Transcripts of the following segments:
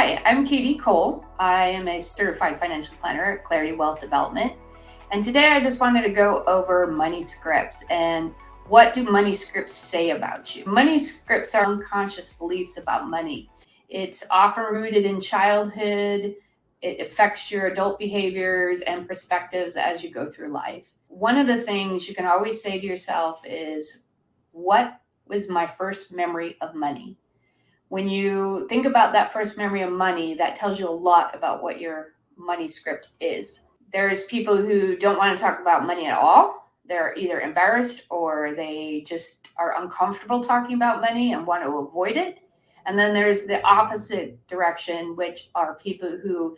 Hi, I'm Katie Cole. I am a certified financial planner at Clarity Wealth Development. And today I just wanted to go over money scripts and what do money scripts say about you? Money scripts are unconscious beliefs about money. It's often rooted in childhood. It affects your adult behaviors and perspectives as you go through life. One of the things you can always say to yourself is, what was my first memory of money? When you think about that first memory of money, that tells you a lot about what your money script is. There's people who don't want to talk about money at all. They're either embarrassed or they just are uncomfortable talking about money and want to avoid it. And then there's the opposite direction, which are people who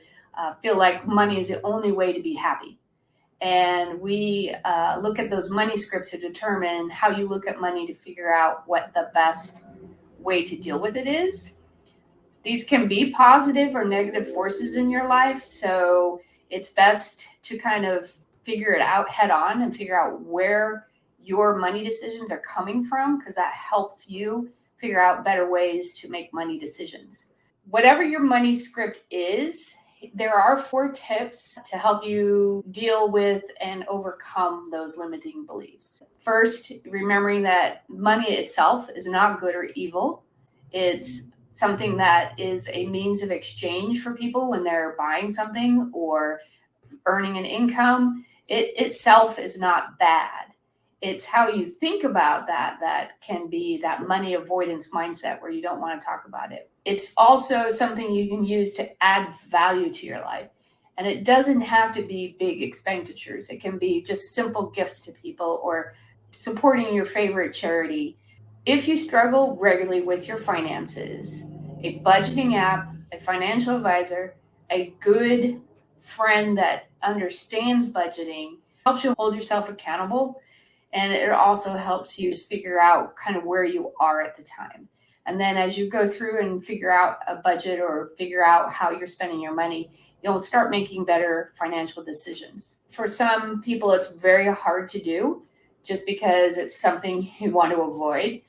feel like money is the only way to be happy. And we look at those money scripts to determine how you look at money to figure out what the best way to deal with it is. These can be positive or negative forces in your life. So it's best to kind of figure it out head on and figure out where your money decisions are coming from, because that helps you figure out better ways to make money decisions. Whatever your money script is, there are 4 tips to help you deal with and overcome those limiting beliefs. First, remembering that money itself is not good or evil. It's something that is a means of exchange for people when they're buying something or earning an income. It itself is not bad. It's how you think about that can be that money avoidance mindset where you don't want to talk about it. It's also something you can use to add value to your life. And it doesn't have to be big expenditures. It can be just simple gifts to people or supporting your favorite charity. If you struggle regularly with your finances, a budgeting app, a financial advisor, a good friend that understands budgeting helps you hold yourself accountable. And it also helps you figure out kind of where you are at the time. And then as you go through and figure out a budget or figure out how you're spending your money, you'll start making better financial decisions. For some people, it's very hard to do just because it's something you want to avoid.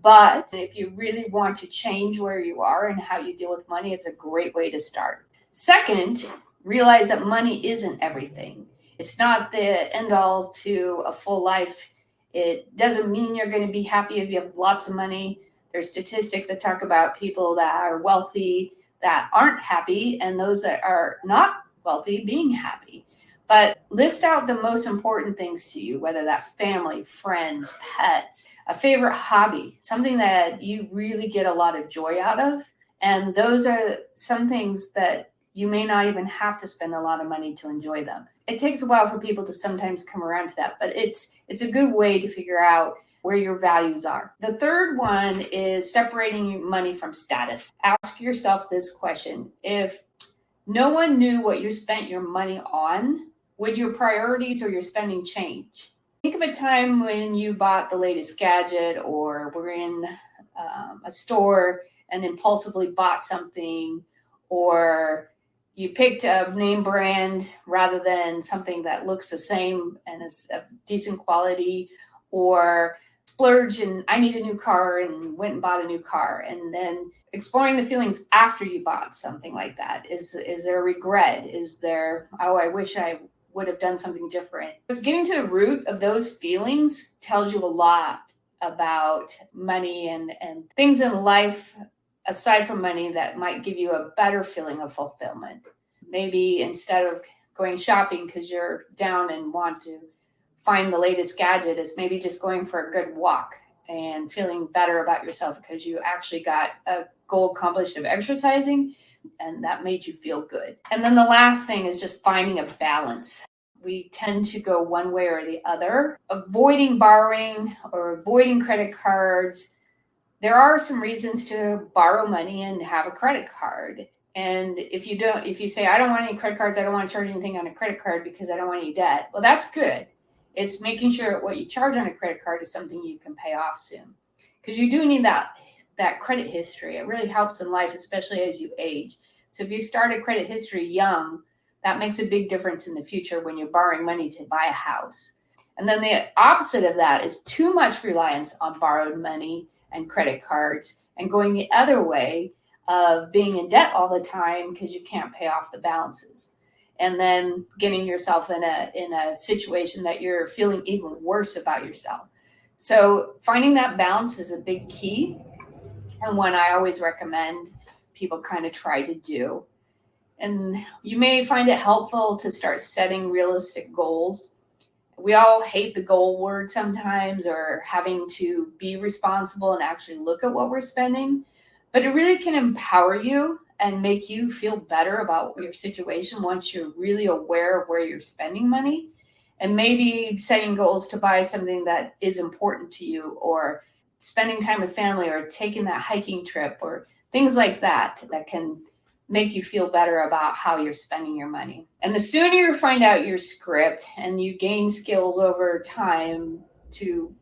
But if you really want to change where you are and how you deal with money, it's a great way to start. Second, realize that money isn't everything. It's not the end all to a full life. It doesn't mean you're going to be happy if you have lots of money. There's statistics that talk about people that are wealthy that aren't happy and those that are not wealthy being happy. But list out the most important things to you, whether that's family, friends, pets, a favorite hobby, something that you really get a lot of joy out of. And those are some things that you may not even have to spend a lot of money to enjoy them. It takes a while for people to sometimes come around to that, but it's a good way to figure out where your values are. The third one is separating money from status. Ask yourself this question: if no one knew what you spent your money on, would your priorities or your spending change? Think of a time when you bought the latest gadget or were in a store and impulsively bought something, or you picked a name brand rather than something that looks the same and is of decent quality, or splurge and I need a new car and went and bought a new car. And then exploring the feelings after you bought something like that. Is there a regret? Is there, oh, I wish I would have done something different? Because getting to the root of those feelings tells you a lot about money and things in life aside from money that might give you a better feeling of fulfillment. Maybe instead of going shopping because you're down and want to find the latest gadget, is maybe just going for a good walk and feeling better about yourself because you actually got a goal accomplished of exercising and that made you feel good. And then the last thing is just finding a balance. We tend to go one way or the other, avoiding borrowing or avoiding credit cards. There are some reasons to borrow money and have a credit card. And if you say, I don't want any credit cards, I don't want to charge anything on a credit card because I don't want any debt. Well, that's good. It's making sure what you charge on a credit card is something you can pay off soon. Because you do need that credit history. It really helps in life, especially as you age. So if you start a credit history young, that makes a big difference in the future when you're borrowing money to buy a house. And then the opposite of that is too much reliance on borrowed money and credit cards, and going the other way of being in debt all the time because you can't pay off the balances, and then getting yourself in a situation that you're feeling even worse about yourself. So finding that balance is a big key, and one I always recommend people kind of try to do. And you may find it helpful to start setting realistic goals. We all hate the goal word sometimes, or having to be responsible and actually look at what we're spending, but it really can empower you and make you feel better about your situation once you're really aware of where you're spending money, and maybe setting goals to buy something that is important to you, or spending time with family, or taking that hiking trip, or things like that that can make you feel better about how you're spending your money. And the sooner you find out your script and you gain skills over time to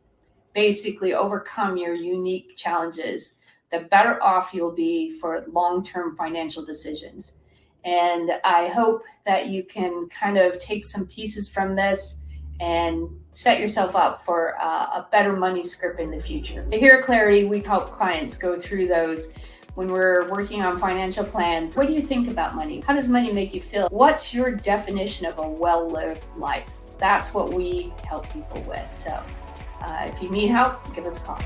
basically overcome your unique challenges, the better off you'll be for long-term financial decisions. And I hope that you can kind of take some pieces from this and set yourself up for a better money script in the future. Here at Clarity, we help clients go through those when we're working on financial plans. What do you think about money? How does money make you feel? What's your definition of a well-lived life? That's what we help people with. So if you need help, give us a call.